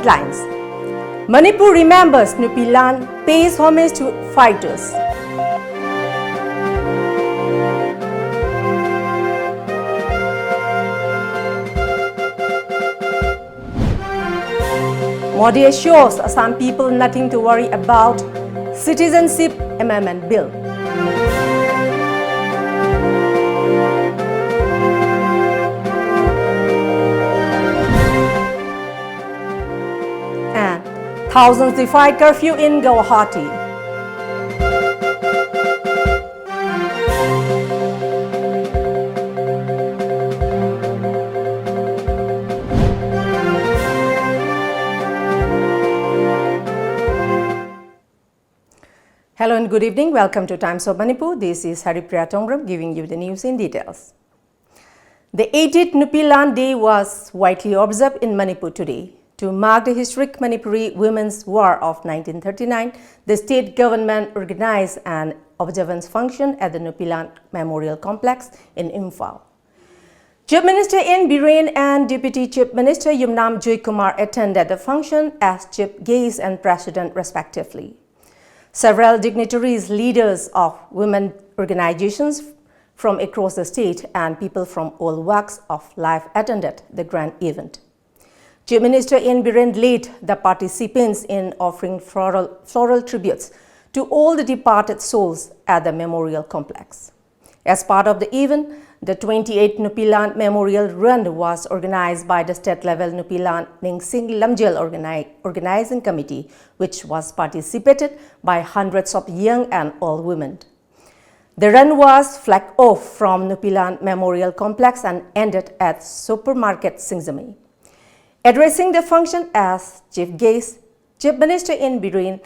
headlines. Manipur remembers Nupilan, pays homage to fighters. Modi assures Assam people nothing to worry about Citizenship Amendment Bill. And thousands defied curfew in Guwahati. Hello and good evening. Welcome to Times of Manipur. This is HARIPRIYA giving you the news in details. The 80th Nupilan Day was widely observed in Manipur today. To mark the historic Manipuri Women's War of 1939, the state government organized an observance function at the Nupilan Memorial Complex in Imphal. Chief Minister N. Biren and Deputy Chief Minister Yumnam Joykumar attended the function as Chief Guest and President respectively. Several dignitaries, leaders of women organizations from across the state and people from all walks of life attended the grand event. Chief Minister N. Biren led the participants in offering floral tributes to all the departed souls at the memorial complex. As part of the event, the 28th Nupilan Memorial Run was organized by the state-level Nupilan Ningsing Lamjil Organizing Committee, which was participated by hundreds of young and old women. The run was flagged off from Nupilan Memorial Complex and ended at Supermarket Singzami. Addressing the function as Chief Guest, Chief Minister N. Biren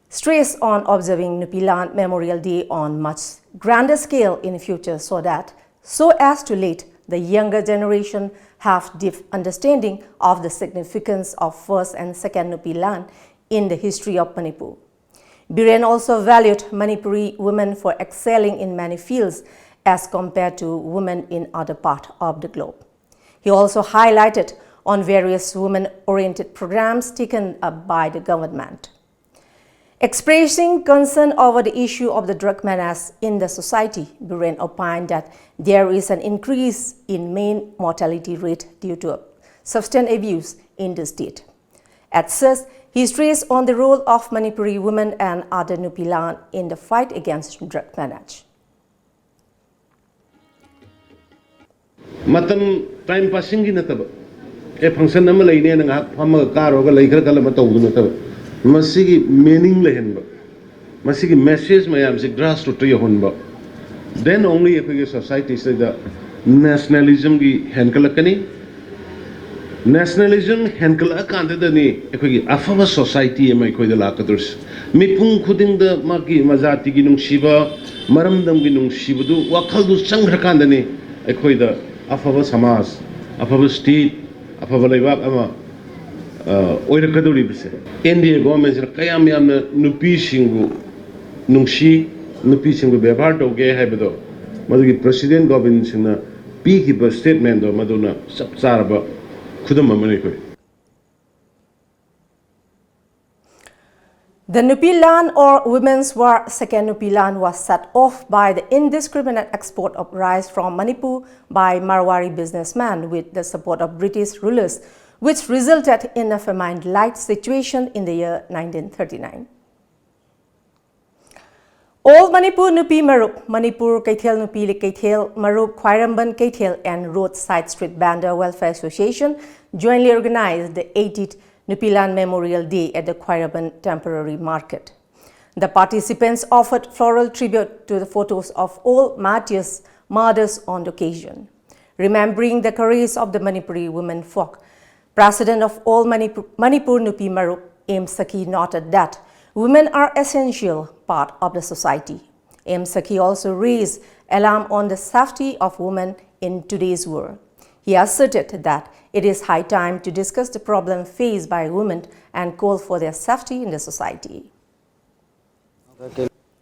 stressed on observing Nupilan Memorial Day on much grander scale in future so as to let the younger generation have deep understanding of the significance of first and second Nupilan in the history of Manipur. Biren also valued Manipuri women for excelling in many fields as compared to women in other parts of the globe. He also highlighted on various women-oriented programs taken up by the government. Expressing concern over the issue of the drug menace in the society, Biren opined that there is an increase in main mortality rate due to substance abuse in the state. At such, he stressed on the role of Manipuri women and other Nupilan in the fight against drug menace. Matam time passing in a function number like a car or like a calamata. Masigi meaning lehenba, masigi message mayam si grass to tree honba. Then only if we society say the nationalism gi henkalakani, nationalism henkalakandani if we afava society am I koi the lakadurs. Mipung kuding the maki mazati ginung shiva, maramdam ginung shibudu, wakaldu sangrakandani, a koi the afava samas, afava state, afava levak ama. Oira kaduri bise. India government is kaya miyamna nupi shingu nungshi nupi shingu bebar to ge hai bedo. Madugi president government singna pi ki ba statement do maduna sab saraba khudam amani koi. The Nupilan or Women's War Second Nupilan was set off by the indiscriminate export of rice from Manipur by Marwari businessmen with the support of British rulers, which resulted in a famine-like situation in the year 1939. All Manipur Nupi Marup, Manipur Kaithel Nupi Kaithel, Marup Khwairamban Kaithel and Roadside Street Vendor Welfare Association jointly organized the 80th Nupilan Memorial Day at the Khwairamban Temporary Market. The participants offered floral tribute to the photos of all martyrs on the occasion. Remembering the courage of the Manipuri women folk, President of all Manipur Nupi Marup, M. Saki, noted that women are essential part of the society. M. Saki also raised alarm on the safety of women in today's world. He asserted that it is high time to discuss the problem faced by women and call for their safety in the society.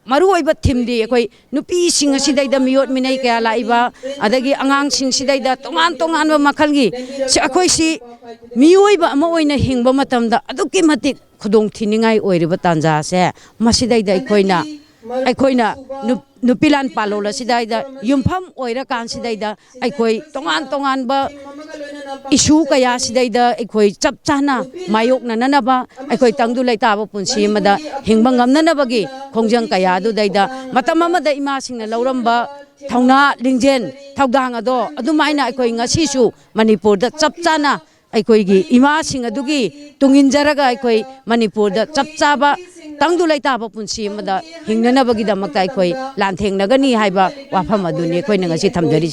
maruoiba thimdi akoi nupi sing asidaida miyot minai kaya laiba adagi angang sing sidaida tongan tongan ba makhalgi si akoi si miyoiba ama oina hingba matamda aduki matik khudong thiningai oiriba tanja se masidaida aikoina nupilan palola sidaida yumpham oira kan sidaida aikoi tongan tongan ba issue kaya sidaida aikoi chap chana mayok nanaba aikoi tangdu laita ba punsi mada hingba ngamnanabagi khongjang kaya du daida matam amada ima singna lauramba thauna lingjen thawdang ado adumaina aikoi ngasi su manipur da chap chana aikoi gi ima sing adugi tungin jaraga aikoi manipur da chap chaba tangdu laita ba punsi mada hingnanabagi damakta aikoi lantheng nagani haiba wafam aduni aikoi ngasi thamjari.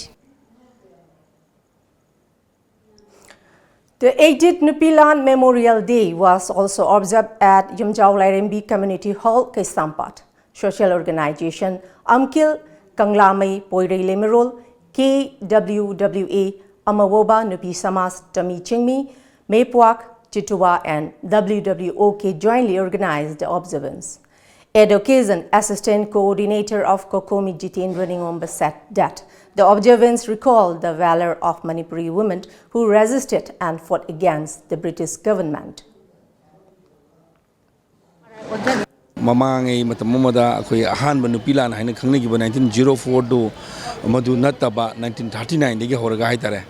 The 8th Nupilan Memorial Day was also observed at Yumjau Lairembi Community Hall, Kaisampat. Social organization Amkil Kanglamai Poirei Lemerol, KWWA Amawoba Nupi Samas Tami Chingmi, Mepwak Chituwa and WWOK jointly organized the observance. At the occasion, Assistant Coordinator of Kokomi Jitendra Ningomba said that the observance recalled the valor of Manipuri women who resisted and fought against the British government. Mamangai matamada akoi ahanba nupilan haina khangnagiba 1904 do madu nataba 1939 degi horaga haitare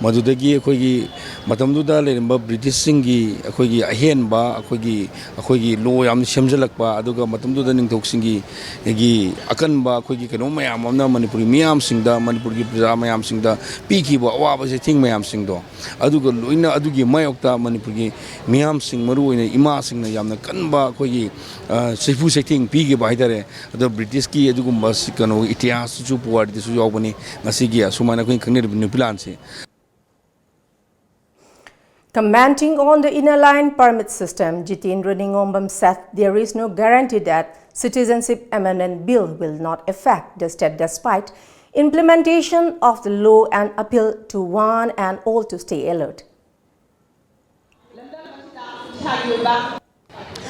madudagi akoigi matamduda leramba British singi akoigi ahenba akoigi lo yam semjalakpa aduga matamduda ningthok singi egi akanba akoigi keno mayam amna Manipuri miyam singda Manipuri praja mayam singda pikiba awaba se thing mayam singdo aduga loina adugi mayokta Manipuri miyam sing maru oina ima singna yamna kanba akoigi Sifu setting pigi bahidare the British ki adugumba kano itihas chu puar disu yawbani ngasigi sumana ko khangner nupilan se. Commenting on the inner line permit system, Jitendra Ningombam said there is no guarantee that Citizenship Amendment Bill will not affect the state despite implementation of the law and appeal to one and all to stay alert.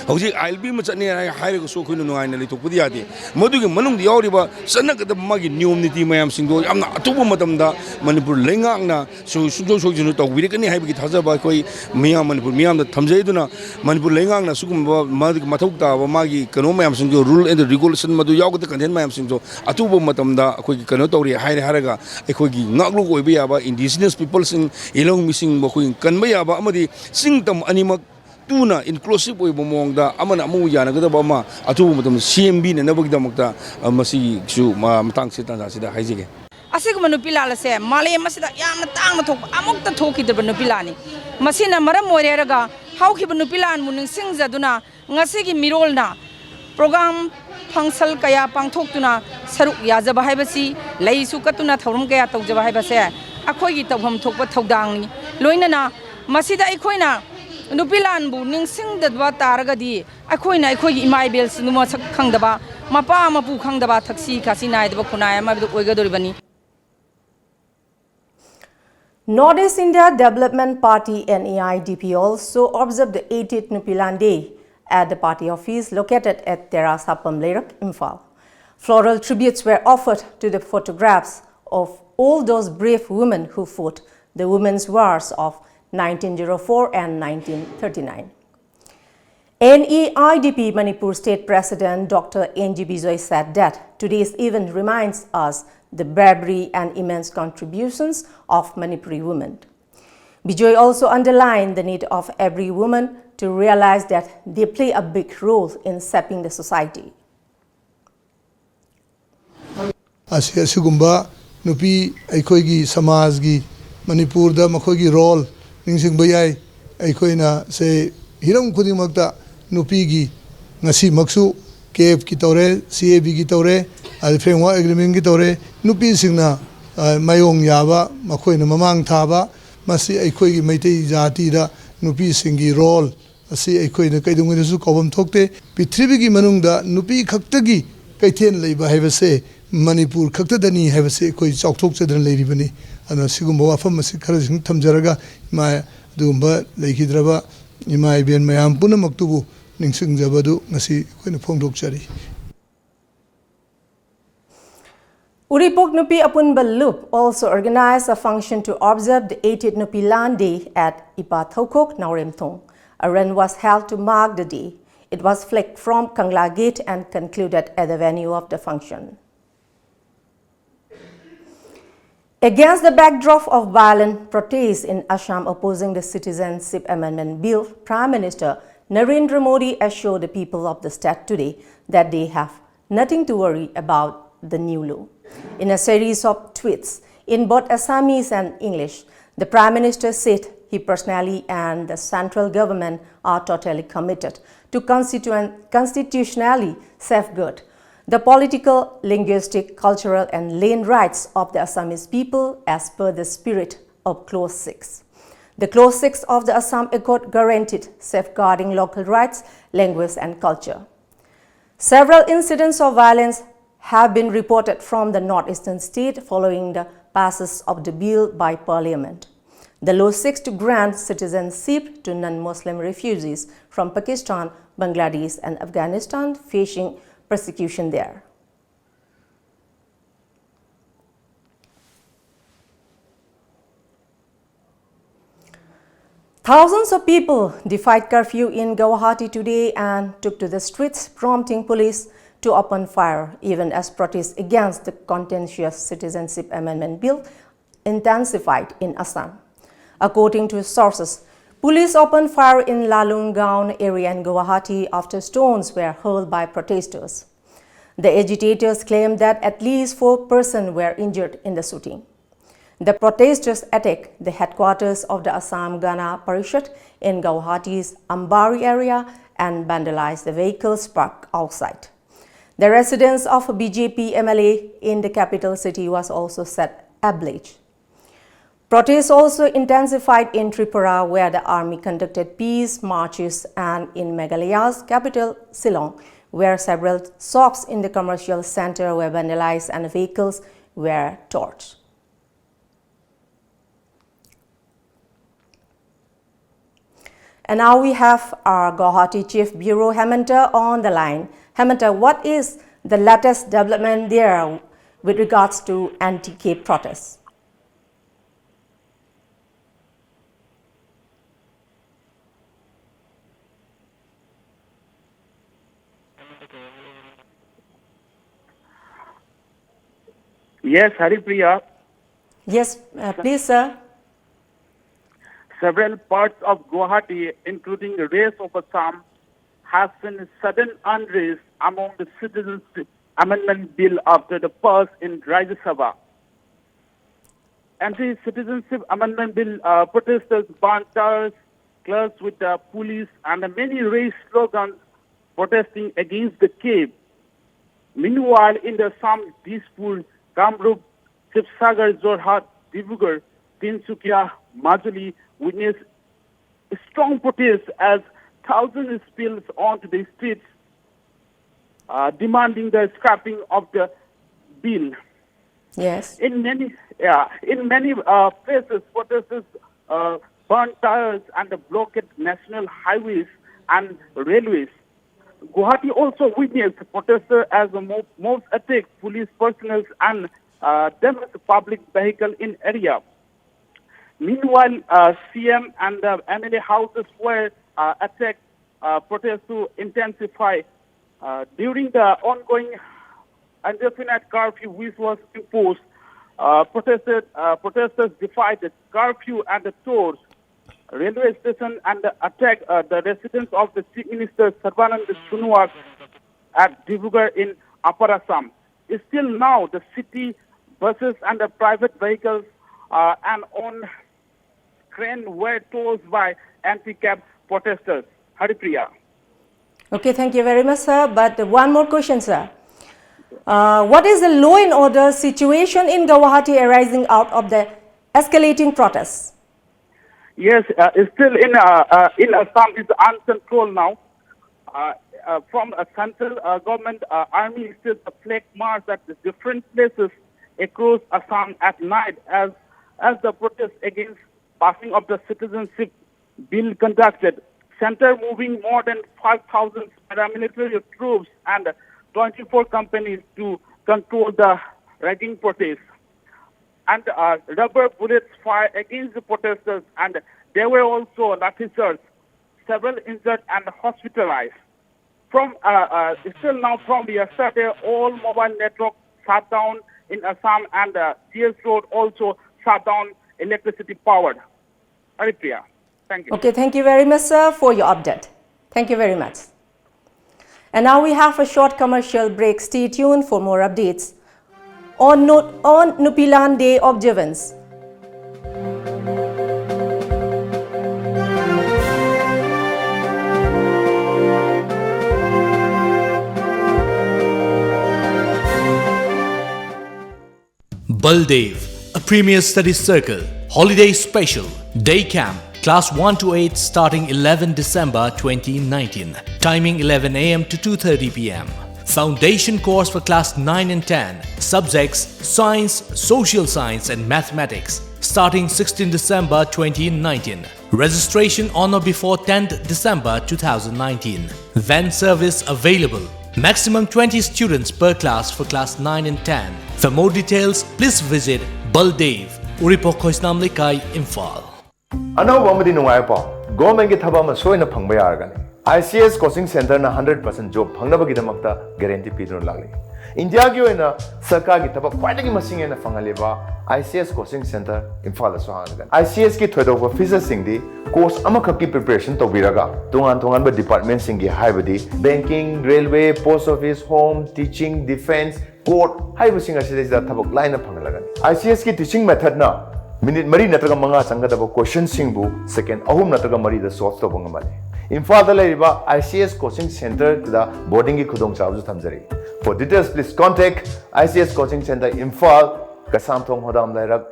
Hauji ILB machani haire so khunu nuaina li tokpudi adi modugi manungdi yauriba sanakada magi niom niti mayam singdo yamna atubu matamda Manipur lengangna so sujong sojunu tawbiri kani haibagi thajaba koi miyam Manipur miyam da thamjaiduna Manipur lengangna sugumba madig mathokta ba magi kano mayam singdo rule and regulation madu yawgada content mayam singdo atubu matamda akoi kano tawri haire haraga ekogi ngaklu oiba yaba indigenous people sing ilong missing ba koi kanba yaba amadi singtam animak tuna inclusive oi bomongda amana amu yana gada bama atu mutam CMB ne nabagi damakta masi su matang se tanja sida haijige asigma nupilala se male masida yamna tangna thok amukta thokidaba nupilani masina maram moireraga haukiba nupilan muning singjaduna ngasigi mirolna program phangsal kaya pangthoktuna saruk yajaba haibasi leisu katuna thorum kaya tawjaba haibase akhoigi tawham thokpa thodangni loinana masida ikhoina nupilan bu ningsing dadwa taragadi akhoina akhoi imaibel sinuma sak khangdaba mapa mapu khangdaba thaksi khasi naidaba khunai ma bidu oigadoribani. Northeast India Development Party NEIDP also observed the 80th Nupilan Day at the party office located at Teras Hapam Lerak, Imphal. Floral tributes were offered to the photographs of all those brave women who fought the women's wars of 1904 and 1939. NEIDP Manipur State President Dr. N.G. Bijoy said that today's event reminds us the bravery and immense contributions of Manipuri women. Bijoy also underlined the need of every woman to realize that they play a big role in shaping the society. Asigumba nupi aikoigi samajgi Manipur da makoigi role ningsing bayai aikoina se hiram khudimakta nupi gi ngasi maksu KF ki tore CAB ki tore alfengwa agreement ki tore nupi singna mayong yaba makoina mamang thaba masi aikoigi maitei jati da nupi singi role asi aikoina kaidungina su kobam thokte prithvi gi manungda nupi khaktagi kaithen leiba haibase Manipur khaktadani haibase koi chauthok chadran leiribani ana sigumba wafam masi khara sing thamjaraga ma dugumba leikidraba imai ben mayam punamaktubu ningsing jabadu ngasi koina phongdok chari. Uripok Nupi Apunba Loop also organized a function to observe the 80th Nupi Land Day at Ipa Thokok, Nauremthong. A run was held to mark the day. It was flagged from Kangla Gate and concluded at the venue of the function. Against the backdrop of violent protests in Assam opposing the Citizenship Amendment Bill, Prime Minister Narendra Modi assured the people of the state today that they have nothing to worry about the new law. In a series of tweets in both Assamese and English, the Prime Minister said he personally and the central government are totally committed to constitutionally safeguard the political, linguistic, cultural and land rights of the Assamese people as per the spirit of Clause 6. The Clause 6 of the Assam Accord guaranteed safeguarding local rights, language and culture. Several incidents of violence have been reported from the northeastern state following the passage of the bill by Parliament. The law seeks to grant citizenship to non-Muslim refugees from Pakistan, Bangladesh and Afghanistan facing persecution there. Thousands of people defied curfew in Guwahati today and took to the streets, prompting police to open fire, even as protests against the contentious Citizenship Amendment Bill intensified in Assam. According to sources, police opened fire in Lalungaon area in Guwahati after stones were hurled by protesters. The agitators claimed that at least 4 persons were injured in the shooting. The protesters attacked the headquarters of the Assam Gana Parishad in Guwahati's Ambari area and vandalized the vehicles parked outside. The residence of a BJP MLA in the capital city was also set ablaze. Protests also intensified in Tripura, where the army conducted peace marches, and in Meghalaya's capital, Shillong, where several shops in the commercial center were vandalized and vehicles were torched. And now we have our Guwahati Chief Bureau Hemanta on the line. Hemanta, what is the latest development there with regards to anti-Cape protests? Yes, Haripriya. Yes, please, sir. Several parts of Guwahati, including the rest of Assam, have seen sudden unrest among the Citizenship Amendment Bill after the pass in Rajya Sabha. Anti-Citizenship Amendment Bill protesters burned tires, clashed with the police, and many raised slogans protesting against the Cape. Meanwhile, in the Assam, Dispur, Kamrup, Sibsagar, Jorhat, Dibrugarh, Tinsukia, Majuli witnessed strong protests as thousands spilled onto the streets, demanding the scrapping of the bill. Yes. In many places, protesters burned tires and blocked national highways and railways. Guwahati also witnessed protesters as mobs attacked police personnel and damaged public vehicle in area. Meanwhile, CM and the MLA houses were attacked, protests to intensify. During the ongoing indefinite curfew which was imposed, protesters defied the curfew and the tours, railway station, and attacked the residence of the Chief Minister Sarbanand Sonowal at Dibrugarh in Upper Assam. Still now, the city buses and the private vehicles and on crane were tossed by anti-Cape protesters. Haripriya. Okay, thank you very much, sir. But one more question, sir. What is the law and order situation in Guwahati arising out of the escalating protests? Yes, it's still in Assam is uncontrolled now. From a central government army, still a flag march at the different places across Assam at night as the protest against passing of the citizenship bill conducted. Center moving more than 5,000 paramilitary troops and 24 companies to control the ragging protests. And rubber bullets fired against the protesters, and there were also officers, several injured and hospitalized. From still now from yesterday, all mobile networks shut down in Assam, and CS Road also shut down electricity powered. HARIPRIYA. Thank you. Okay, thank you very much, sir, for your update. Thank you very much. And now we have a short commercial break. Stay tuned for more updates on Nupilan Day observance. Baldev, a premier study circle, holiday special, day camp, class 1 to 8 starting 11 December 2019, timing 11 AM to 2:30 PM. Foundation course for class 9 and 10, subjects science, social science and mathematics, starting 16 December 2019. Registration on or before 10th December 2019. Van service available. Maximum 20 students per class for class 9 and 10. For more details, please visit Baldev, Uripok Khoisnam Lekai, Imphal. Another one is government get thaba soina phangba yaragani. ICS coaching center na 100% job phangnaba gidamakta guarantee pidun lagli. India gi oina sarkar gi thaba khwaidagi masing ena phangaliba ICS coaching center Imphal aso hanagan. ICS ki thoidokba officers singdi course amakhakki preparation tobiraga tongan ba department singi haibadi banking, railway, post office, home, teaching, defense, court haiba singa sida thabak line phangalagan. ICS ki teaching method na minute mari natraga manga changadaba question singbu second ahum natraga mari da solve to bangamale. Imphal da laiba ICS coaching center da boarding ki khudong chawju thamjari. For details please contact ICS coaching center Imphal Kasamthong Hodam Lairak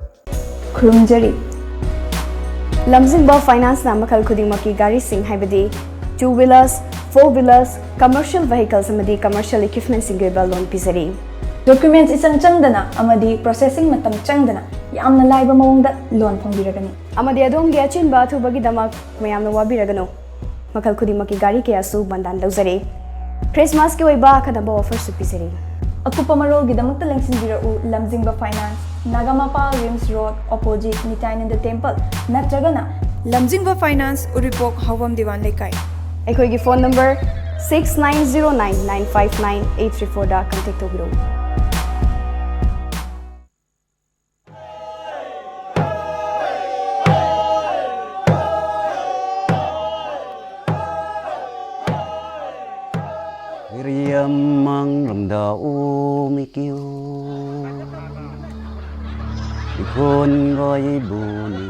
Khurumjari Lamjingba finance na makhal khudimaki gari sing haibadi 2-wheelers, 4-wheelers, commercial vehicles amadi commercial equipment singeba loan pizari. Documents isang changdana amadi processing matam changdana yamna laiba mawongda loan phongbiragani. Amadi adom gi achinba thubagi damak mayamna wabiragano. Makhal khudimaki gari kaya su bandan lawjari. Christmas ki oiba khadaba offer su pizari. Akupa marol gidamakta lengsinbirau Lamjingba Finance, Nagamapa Rims Road, opposite Nitainanda Temple, Natragana. Lamjingba Finance, Uripok, Hawam Diwan Lekai. Ekoi gi phone number 6909959834 da contact tobiro. Mang ramda umikiu ikon goi buni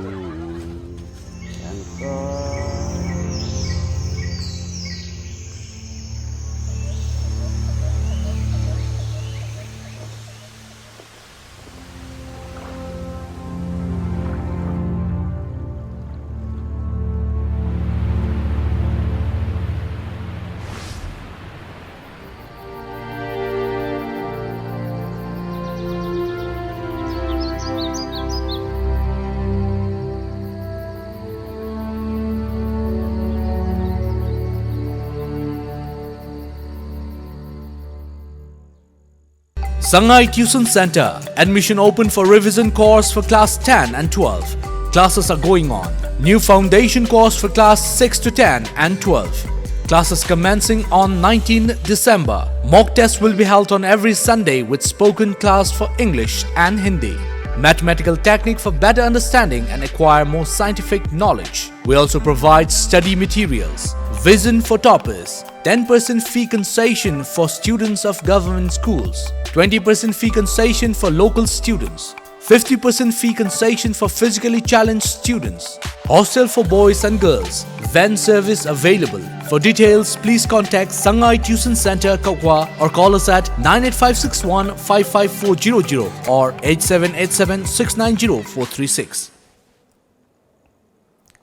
Sangai Tuition Center. Admission open for revision course for class 10 and 12. Classes are going on. New foundation course for class 6 to 10 and 12. Classes commencing on 19 December. Mock tests will be held on every Sunday with spoken class for English and Hindi. Mathematical technique for better understanding and acquire more scientific knowledge. We also provide study materials. Vision for toppers. 10% fee concession for students of government schools. 20% fee concession for local students. 50% fee concession for physically challenged students. Hostel for boys and girls. Van service available. For details, please contact Sangai Tuition Center, Kokwa or call us at 98561 55400 or 8787 690 436.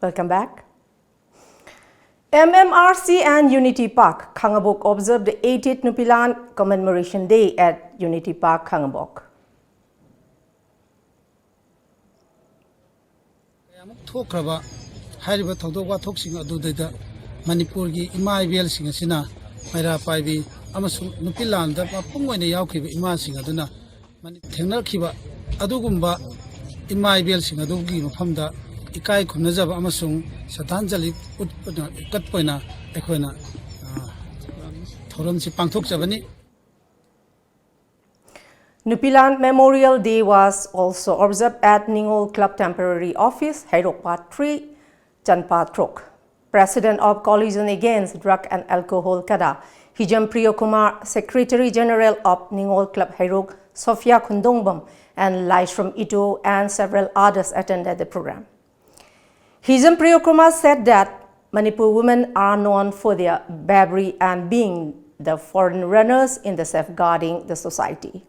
Welcome back. MMRC and Unity Park, Khangabok observed the 80th Nupilan Commemoration Day at Unity Park, Khangabok. Thokraba hariba thongdok wa thoksing adudeda Manipur gi ima ibel sing asina maira paibi amasung Nupilan da pung oina yaukhiba ima sing aduna ꯊꯦꯡꯅꯈꯤꯕ ꯑꯗꯨꯒꯨꯝꯕ ꯏꯃꯥ ꯏꯕꯦꯜꯁꯤꯡ ꯑꯗꯨꯒꯤ ꯃꯐꯝꯗ ꯏꯀꯥꯏ ꯈꯨꯝꯅꯖꯕ ꯑꯃꯁꯨꯡ ꯁ꯭ꯔꯗꯥꯟꯖꯂꯤ ꯎꯠꯄ ꯑꯣꯏꯅ ꯑꯩꯈꯣꯏꯅ ꯊꯧꯔꯝꯁꯤ ꯄꯥꯡꯊꯣꯛꯆꯕꯅꯤ. Nupilan Memorial Day was also observed at Ningol Club Temporary Office, Hairokpat 3, Chanpa Trok. President of Coalition Against Drug and Alcohol Kada, Hijampriya Kumar, Secretary General of Ningol Club Hairok, Sophia Khundongbam, and Laishram Ito and several others attended the program. Hijampriya Kumar said that Manipur women are known for their bravery and being the foreign runners in the safeguarding the society.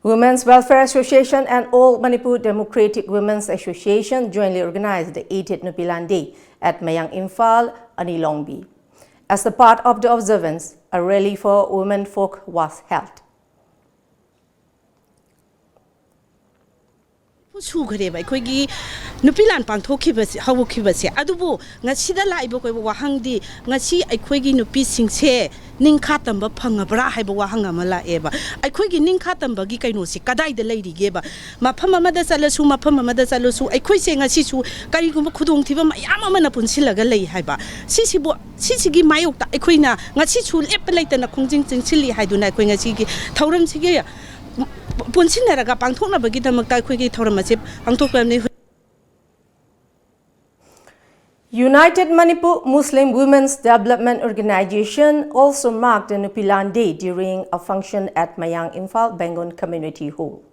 Women's Welfare Association and All Manipur Democratic Women's Association jointly organized the 80th Nupilan Day at Mayang Imphal, Anilongbi. As a part of the observance, a rally for women folk was held. Sugareba, Quiggy, Nupilan Pantokibas, Hawukibas, Adubu, Nasida Laibo Wahangdi, Nasi, a Quiggy Nupising say, Ninkatam Pangabra, Wahanga Eva. I Quiggy Ninkatam Bagikanosi, Kadai the lady gave Mapama Mother Salasu, Mapama Mother Salasu, a Quising a Sisu, Karigum Kudung Tiva, Yamana Punsilla Galay Haiba, Sisigi Mayota, Equina, Nasisu, Epilate and a Kunjing Silly Haiduna Quingasigi, Tauram Sigia. United Manipur Muslim Women's Development Organization also marked the Nupilan Day during a function at Mayang Imphal Bengon Community Hall.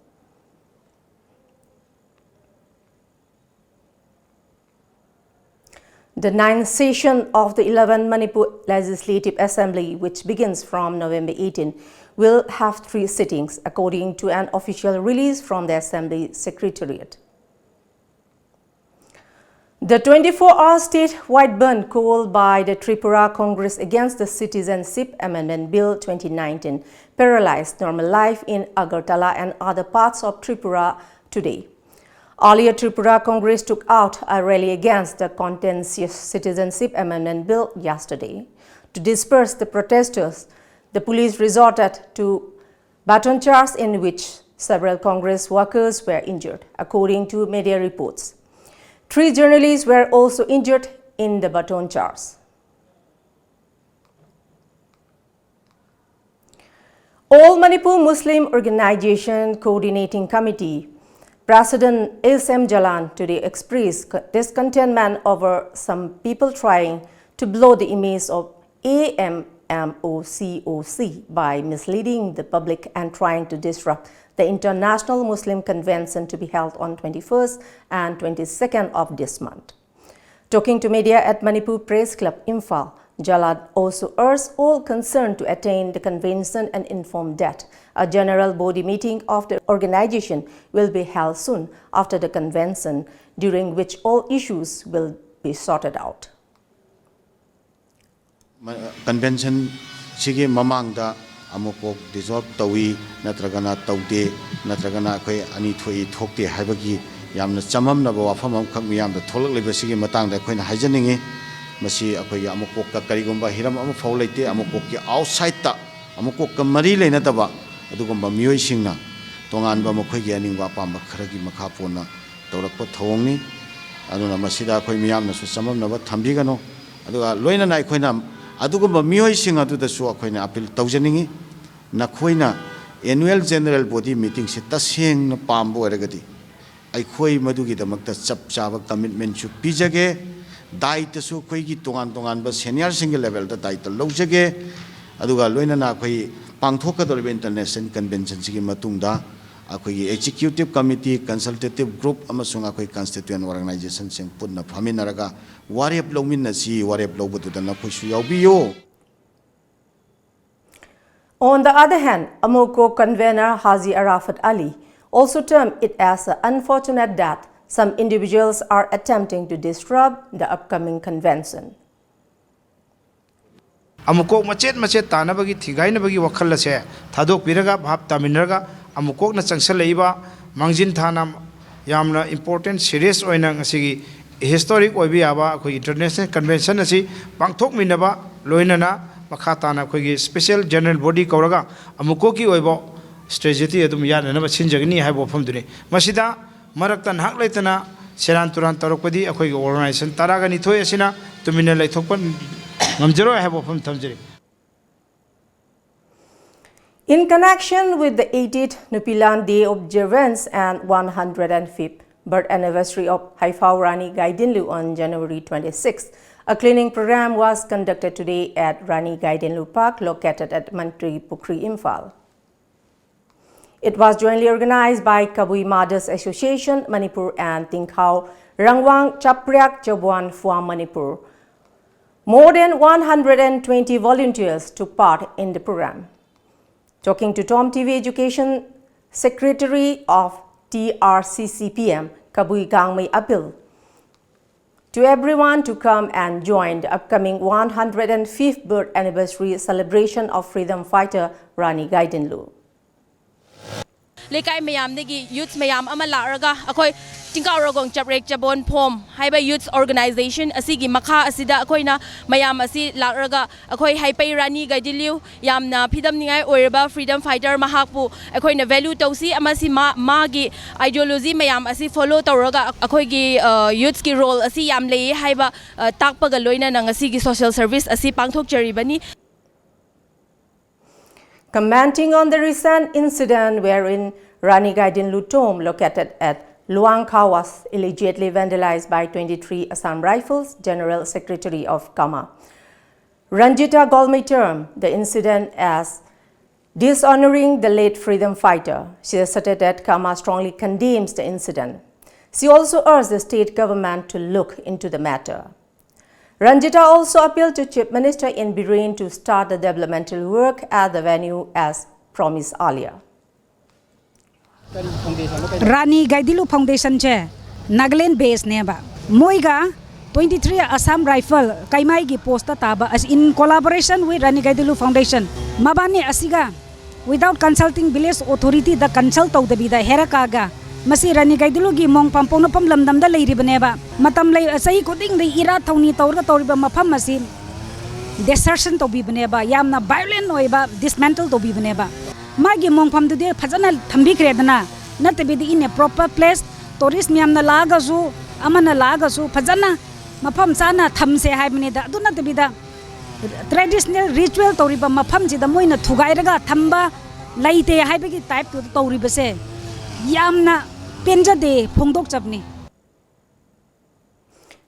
The 9th session of the 11th Manipur Legislative Assembly, which begins from November 18, will have 3 sittings, according to an official release from the Assembly Secretariat. The 24-hour state-wide burn called by the Tripura Congress against the Citizenship Amendment Bill 2019 paralyzed normal life in Agartala and other parts of Tripura today. Earlier, Tripura Congress took out a rally against the contentious Citizenship Amendment Bill yesterday. To disperse the protesters, the police resorted to baton charge in which several Congress workers were injured, according to media reports. 3 journalists were also injured in the baton charge. All Manipur Muslim Organization Coordinating Committee President S.M. Jalan today expressed discontentment over some people trying to blow the image of AMMOCOC by misleading the public and trying to disrupt the International Muslim Convention to be held on 21st and 22nd of this month. Talking to media at Manipur Press Club Imphal, Jalad also urged all concerned to attend the convention and inform that a general body meeting of the organization will be held soon after the convention, during which all issues will be sorted out. Convention sige mamangda amukok dissolve tawi natragana taude natragana koi ani thui thokte haibagi yamna chamamna ba wafam khak miyam da tholak leba sige matang da khoina haijaningi masi akoi amukok ka karigomba hiram am phau leite amukok ki outside ta amukok ka mari leina taba adugomba miyoi singna tongan ba makhoi gi aningwa pamba kharagi makha pona tawrakpa thongni aduna masida khoi miyam na su chamamna ba thambigano aduga loina nai khoina adugomba miyoi sing aduda su akhoina appeal tawjaningi nakhoina annual general body meeting se taseng na pambo eragadi aikhoi madugi damakta chap chaba commitment chu pijage daita su khoi gi tongan tongan ba senior single level da daita lojage aduga loina na khoi pangthoka dorbe international convention sigi matungda akhoi executive committee consultative group amasung akhoi constituent organization sing punna phaminaraga warep longminna si warep lobudu na khoi su yaubiyo. On the other hand, Amoko convener Haji Arafat Ali also termed it as unfortunate that some individuals are attempting to disrupt the upcoming convention. Amukok macet tanabagi thigainabagi wakhal se thadok piraga bhap taminraga amukok na changsal leiba mangjin thanam yamna important serious oina ngasigi historic oibi aba ko international convention asi pangthok minaba loinana makha tana khoi special general body kauraga amuko ki oibo strategy adum yana na sinjagni haibo famduni masida marakta hak leitana seran turan tarokpadi akhoi organization taraga ni thoi asina tumina laithokpan ngamjaro haibo fam thamjari. In connection with the 80th Nupilan Day observance and 105th birth anniversary of Haifao Rani Gaidinlu on January 26, a cleaning program was conducted today at Rani Gaidinlu Park located at Mantri Pukri, Imphal. It was jointly organized by Kabui Mothers Association, Manipur and Tingkhao Rangwang Chapriak Jabuan Phua Manipur. More than 120 volunteers took part in the program. Talking to TOMTV Education Secretary of TRCCPM, Kabui Gangmei appeal to everyone to come and join the upcoming 105th birth anniversary celebration of freedom fighter Rani Gaidinlu. Lekai mayam negi youth mayam ama laraga akoi tingkaw rogong chaprek chabon phom haiba youth organization asigi makha asida akoi na mayam asi laraga akoi haipai Rani Gaidinlu yamna phidam ningai oirba freedom fighter mahakpu akoi na value tausi amasi magi ideology mayam asi follow tawraga akoi gi youth ki role asi yam lei haiba takpaga loina na ngasi gi social service asi pangthok charibani. Commenting on the recent incident wherein Rani Gaidinlu tomb located at Luangkha was allegedly vandalized by 23 Assam Rifles, General Secretary of Kama Ranjita Golmei termed the incident as dishonoring the late freedom fighter. She asserted that Kama strongly condemns the incident. She also urged the state government to look into the matter. Ranjita also appealed to Chief Minister in Biren to start the developmental work at the venue as promised earlier. Rani Gaidinlu Foundation che Nagaland base neba moiga 23 Assam Rifle kaimai gi posta taba as in collaboration with Rani Gaidinlu Foundation mabani asiga without consulting village authority the consult of the bida herakaga masi Rani Gaidinlu gi mong pampong pam lamdam da leiribaneba matam lei asai koding de ira thawni tawra tawriba mafam masi desertion to bibaneba yamna violent oiba dismantle to bibaneba magi mong pam de phajana thambi kredana natbidi in a proper place tourist myamna laga zu amana laga zu phajana mafam sana thamse haibani da adu natbida traditional ritual tawriba mafam ji da moina thugairaga thamba laite haibagi type to tawriba se yamna penjade phongdok chapni.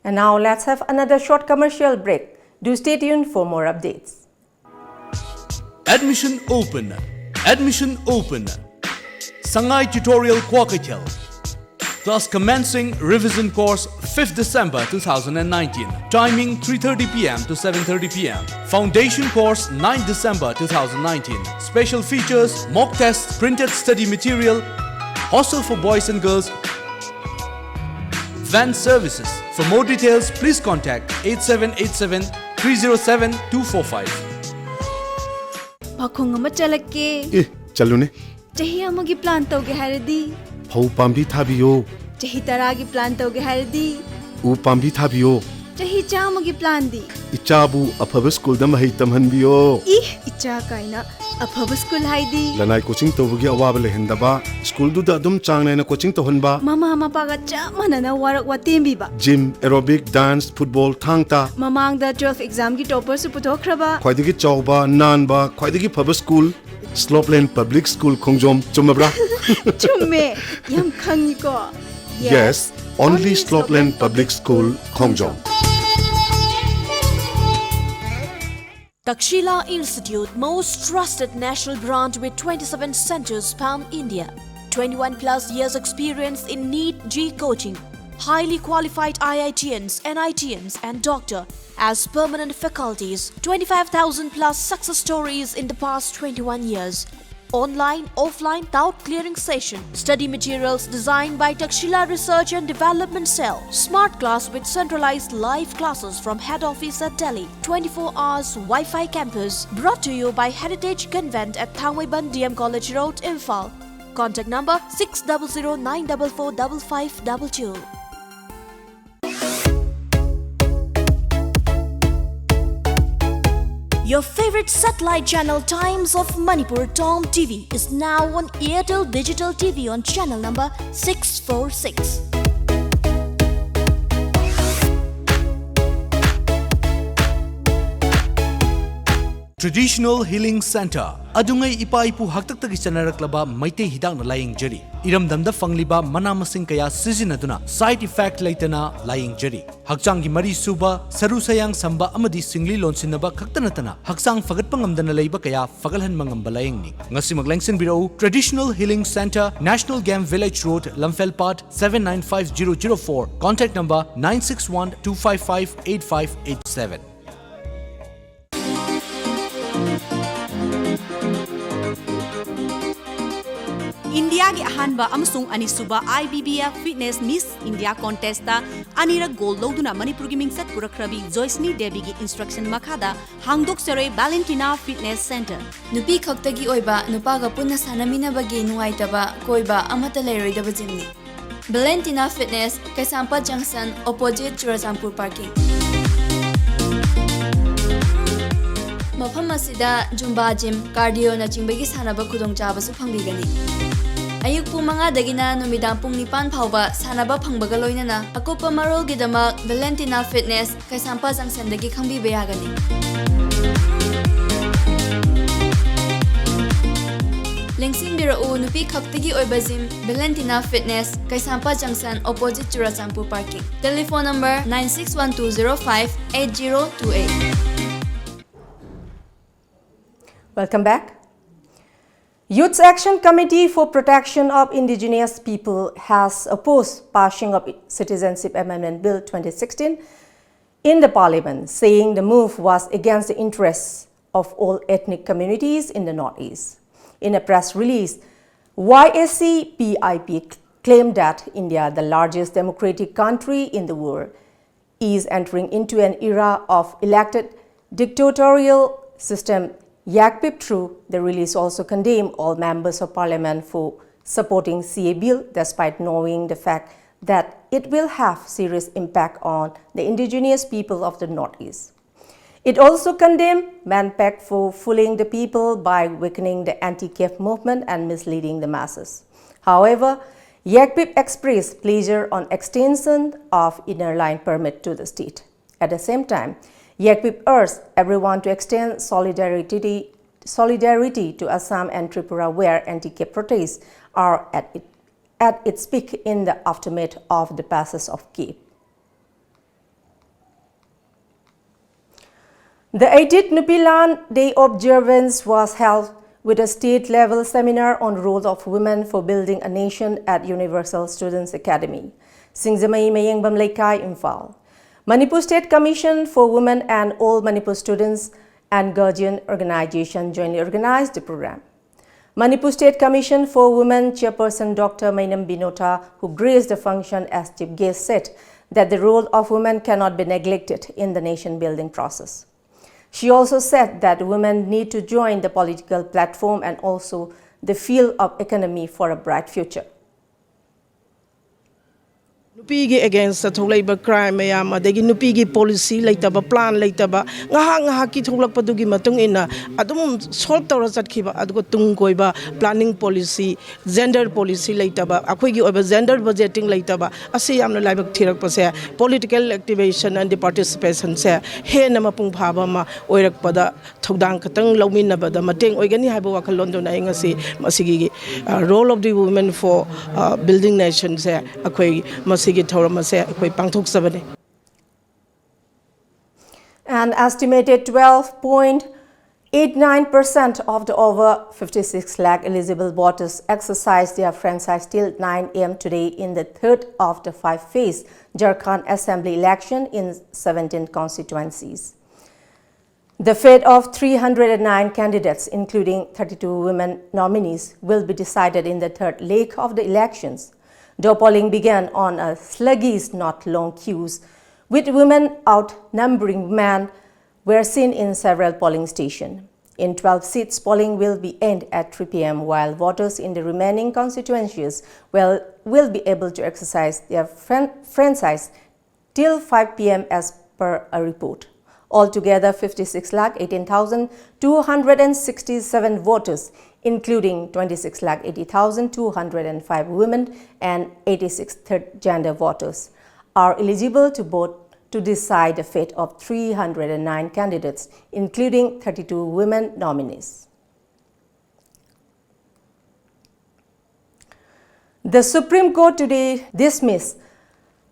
And now let's have another short commercial break. Do stay tuned for more updates. Admission open. Admission open. Sangai Tutorial Kwakatel. Class commencing revision course 5th December 2019. Timing 3:30 p.m. to 7:30 p.m. Foundation course 9th December 2019. Special features, mock tests, printed study material, hostel for boys and girls, van services. For more details, please contact 8787 307 245. Pakong machalake. Chalune. Chahi amagi plan toge haridi. Phau pambi thabiyo. Chahi taragi plan toge haridi. U pambi thabiyo. Chahi chamagi plan di. Ichabu afaba school da mahai tamhanbiyo. Icha kaina afaba school haidi. Lanai coaching tobugi awaba lehendaba. School du da dum changne na coaching tohonba. Mama mapaga chamana na warak watembi ba. Gym, aerobic, dance, football, thangta. Mamang da 12th exam ki topper su putokraba. Khwaidagi chawba, nanba, khwaidagi phaba school. Slopeland Public School Khongjom chumabra. Chumme yam khangi ko. Yes, only Slopeland Public School Khongjom. Takshila Institute, most trusted national brand with 27 centers pan India. 21 plus years experience in NEET G coaching. Highly qualified IITians, NITians and doctor as permanent faculties. 25,000 plus success stories in the past 21 years. Online, offline, doubt clearing session. Study materials designed by Takshila Research and Development Cell. Smart class with centralized live classes from head office at Delhi. 24 hours Wi-Fi campus. Brought to you by Heritage Convent at Thangwaiban DM College Road, Imphal. Contact number 600 944 5552. Your favorite satellite channel Times of Manipur TOMTV is now on Airtel Digital TV on channel number 646. Traditional Healing Center adungai ipa ipu haktaktagi chanaraklaba maite hidakna laying jari iramdamda fangliba manamasing kaya sizinaduna side effect laitana laying jari hakchanggi mari suba saru sayang samba amadi singli lonsinaba khaktanatana hakchang fagatpa ngamdana leiba kaya fagalhan mangamba layingni ngasi maglengsin birau Traditional Healing Center, National Game Village Road, Lamfelpat 795004. Contact number 961 255 8587. India gi ahanba amsung anisuba IBBF Fitness Miss India contest ta anira gold loduna Manipur gi mingsat purakrabi Joyceni Devi gi instruction makada hangdok seroi Valentina Fitness Center nupi khaktagi oiba nupaga punna sanamina bagi nuaitaba koiba amata leiroidaba jimni Valentina Fitness Kaisampa Junction opposite Churachampur parking mafam asida Zumba gym cardio na jingbagi sanaba khudong chaba su phangbigani Ayuk pung mga dagina numidang pung nipan pauba sanaba pangbaga loinana akopa marol gidama Valentina Fitness Kaisampa Junction dagi khangbi bayagani Lengsin birau nupi khaktagi oiba gym Valentina Fitness Kaisampa Junction opposite Churachampur parking telephone number 9612058028 Welcome back. Youth Action Committee for Protection of Indigenous People has opposed passing of Citizenship Amendment Bill 2016 in the Parliament, saying the move was against the interests of all ethnic communities in the Northeast. In a press release, YSC-PIP claimed that India, the largest democratic country in the world, is entering into an era of elected dictatorial system. YACPIP through the release also condemned all members of parliament for supporting CA bill despite knowing the fact that it will have serious impact on the indigenous people of the Northeast. It also condemned MANPAC for fooling the people by weakening the anti-CAF movement and misleading the masses. However, YACPIP expressed pleasure on extension of inner line permit to the state. At the same time, YACPIP urged everyone to extend solidarity to Assam and Tripura, where anti-CAF protests are at its peak in the aftermath of the passage of CAF. The 18th Nupilan Day observance was held with a state-level seminar on the role of women for building a nation at Universal Students Academy, Singzamai Mayengbam Laikai, Imphal. Manipur State Commission for Women and All Manipur Students and Guardian Organization jointly organized the program. Manipur State Commission for Women Chairperson Dr. Mainam Binota, who graced the function as chief guest, said that the role of women cannot be neglected in the nation-building process. She also said that women need to join the political platform and also the field of economy for a bright future. Nupigi against the Tolaba crime, Mayama, the Nupigi policy, laitaba plan, laitaba, Nahaki Tolak Padugi Matungina, Adum Soltaras at Kiba, Adgotungoiba, planning policy, gender policy, laitaba, Aquigi over gender budgeting, laitaba, Asiam the Libak Tirak, political activation and the participation, say, Hey Namapung Pabama, Oirak Todang Katang, Lomina, the Mating, Ogani Habawaka London, Ingasi, Masigi, role of the women for building nations, Aquay, Masigi. An estimated 12.89% of the over 56 lakh eligible voters exercised their franchise till 9 a.m. today in the third of the five-phase Jharkhand Assembly election in 17 constituencies. The fate of 309 candidates, including 32 women nominees, will be decided in the third leg of the elections. The polling began on a sluggish, not long queues, with women outnumbering men were seen in several polling stations. In 12 seats, polling will be end at 3 p.m., while voters in the remaining constituencies will be able to exercise their franchise till 5 p.m. as per a report. Altogether, 56,18,267 voters, including 26,80,205 women and 86 third-gender voters, are eligible to vote to decide the fate of 309 candidates, including 32 women nominees. The Supreme Court today dismissed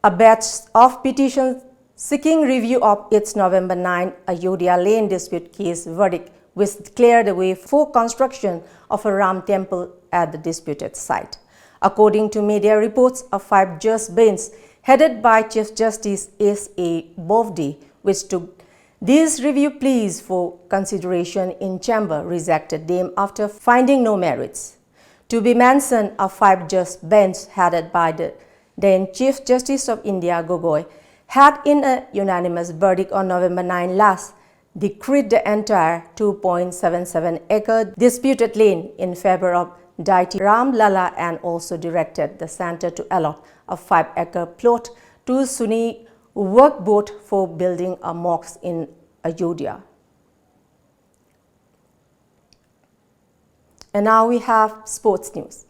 a batch of petitions seeking review of its November 9 Ayodhya Lane dispute case verdict, which cleared the way for construction of a Ram temple at the disputed site. According to media reports, a 5-judge bench headed by Chief Justice S.A. Bovde, which took these review pleas for consideration in chamber, rejected them after finding no merits. To be mentioned, a 5-judge bench headed by the then Chief Justice of India Gogoi had in a unanimous verdict on November 9 last decreed the entire 2.77-acre disputed lane in favor of deity Ram Lala and also directed the center to allot a 5-acre plot to Sunni work board for building a mosque in Ayodhya. And now we have sports news.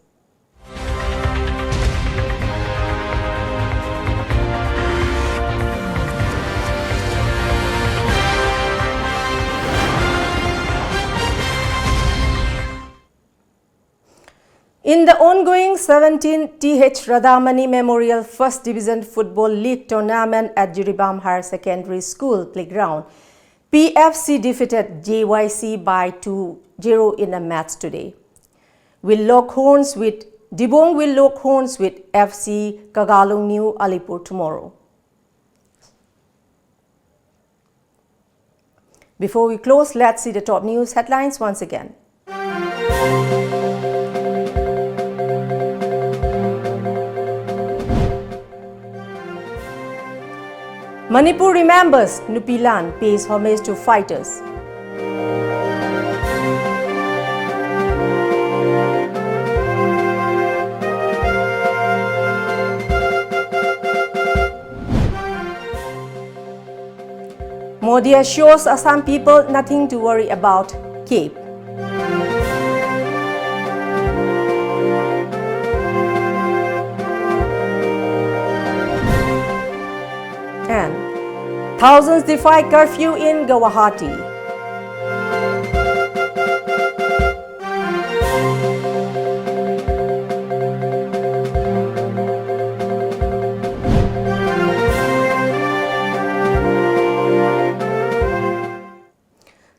In the ongoing 17th Th Radhamani Memorial First Division Football League tournament at Jiribam Higher Secondary School playground, PFC defeated JYC by 2-0 in a match today. Dibong will lock horns with FC Kagalung New Alipur tomorrow. Before we close, let's see the top news headlines once again. Manipur remembers Nupilan pays homage to fighters. Modi assures Assam people nothing to worry about Cape. And thousands defy curfew in Guwahati.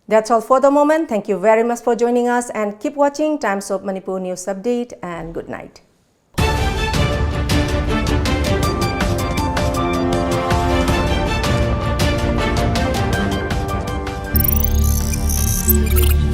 That's all for the moment. Thank you very much for joining us and keep watching Times of Manipur News Update and good night. Thank you.